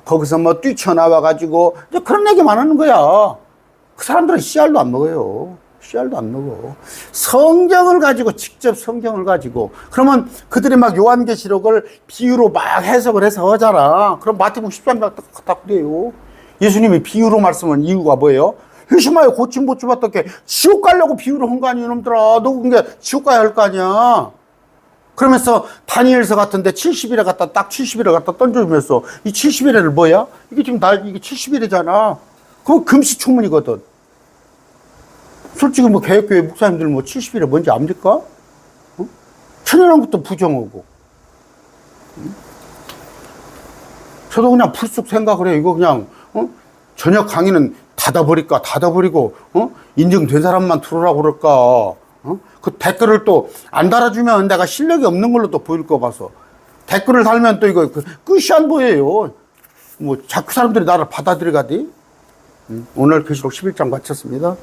거기서 뭐 뛰쳐나와가지고 이제 그런 얘기만 하는 거야. 그 사람들은 씨알도 안 먹어요. 씨알도 안 먹어. 성경을 가지고, 직접 성경을 가지고. 그러면 그들이 막 요한계시록을 비유로 막 해석을 해서 하잖아. 그럼 마태복음 10장 다 그래요. 예수님이 비유로 말씀한 이유가 뭐예요? 회심하여 고침 못 주면 어떡해. 지옥 가려고 비유를 한 거 아니야, 이놈들아. 너 그게 지옥 가야 할 거 아니야. 그러면서 다니엘서 같은데 70일에 갖다 딱 70일에 갖다 던져주면서 이 70일에를 뭐야? 이게 지금 이게 70일이잖아. 그건 금시초문이거든. 솔직히 뭐 개혁교회 목사님들 뭐 70일에 뭔지 압니까? 천연왕국도 부정하고. 저도 그냥 불쑥 생각을 해요. 이거 그냥 저녁 강의는 닫아버리고 인증된 사람만 들어오라고 그럴까. 그 댓글을 또 안 달아주면 내가 실력이 없는 걸로 또 보일 거 봐서 댓글을 달면 또 이거 끝이 안 보여요. 뭐 자꾸 사람들이 나를 받아들여가지. 오늘 계시록 11장 마쳤습니다.